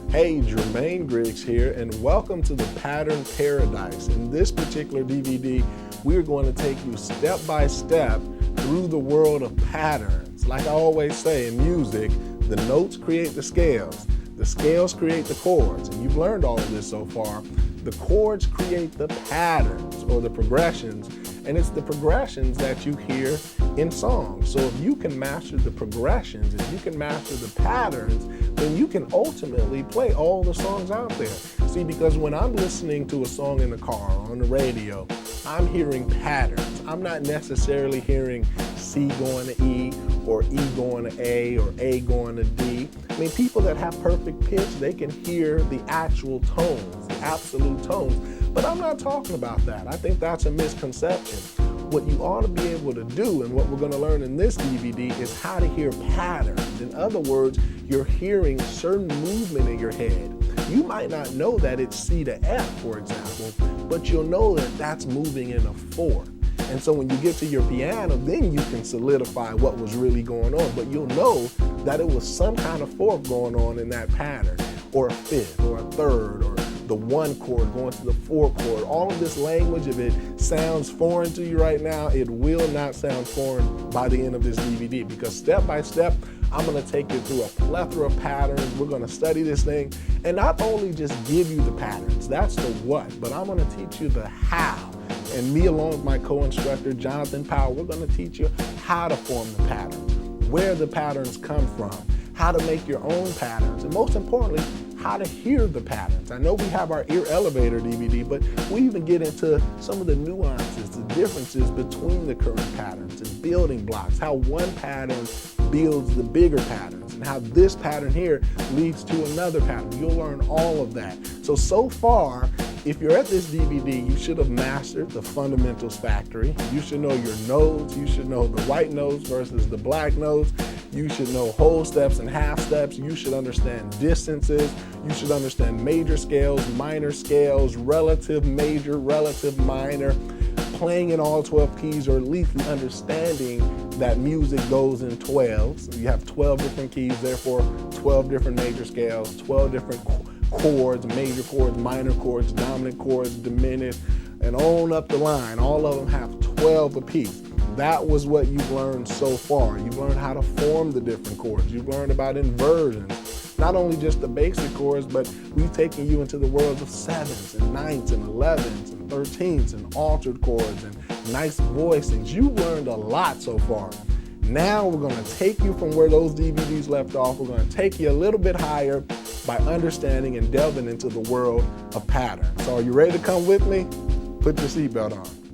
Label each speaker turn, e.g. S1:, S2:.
S1: Hey, Jermaine Griggs here, and welcome to the Pattern Paradise. In this particular DVD, we're going to take you step by step through the world of patterns. Like I always say in music, the notes create the scales create the chords, and you've learned all of this so far. The chords create the patterns or the progressions, and it's the progressions that you hear in songs. So if you can master the progressions, if you can master the patterns, then you can ultimately play all the songs out there. See, because when I'm listening to a song in the car or on the radio, I'm hearing patterns. I'm not necessarily hearing C going to E or E going to A or A going to D. I mean, people that have perfect pitch, they can hear the actual tones, the absolute tones. But I'm not talking about that. I think that's a misconception. What you ought to be able to do, and what we're going to learn in this DVD, is how to hear patterns. In other words, you're hearing certain movement in your head. You might not know that it's C to F, for example, but you'll know that that's moving in a fourth. And so when you get to your piano, then you can solidify what was really going on, but you'll know that it was some kind of fourth going on in that pattern, or a fifth, or a third, or the one chord going to the four chord. All of this language, if it sounds foreign to you right now, it will not sound foreign by the end of this DVD, because step by step, I'm going to take you through a plethora of patterns. We're going to study this thing and not only just give you the patterns, that's the what, but I'm going to teach you the how. And me along with my co-instructor, Jonathan Powell, we're going to teach you how to form the patterns, where the patterns come from, how to make your own patterns, and most importantly, how to hear the patterns. I know we have our Ear Elevator DVD, but we even get into some of the nuances, the differences between the current patterns and building blocks, how one pattern builds the bigger patterns, and how this pattern here leads to another pattern. You'll learn all of that. So far, if you're at this DVD, you should have mastered the fundamentals factory. You should know your notes. You should know the white notes versus the black notes. You should know whole steps and half steps. You should understand distances. You should understand major scales, minor scales, relative major, relative minor, playing in all 12 keys, or at least the understanding that music goes in 12s. So you have 12 different keys, therefore 12 different major scales, 12 different chords, major chords, minor chords, dominant chords, diminished, and on up the line. All of them have 12 apiece. That was what you've learned so far. You've learned how to form the different chords. You've learned about inversions, not only just the basic chords, but we've taken you into the worlds of sevenths and ninths and 11ths and 13ths and altered chords and nice voicings. You've learned a lot so far. Now we're going to take you from where those DVDs left off. We're going to take you a little bit higher by understanding and delving into the world of patterns. So are you ready to come with me? Put your seatbelt on.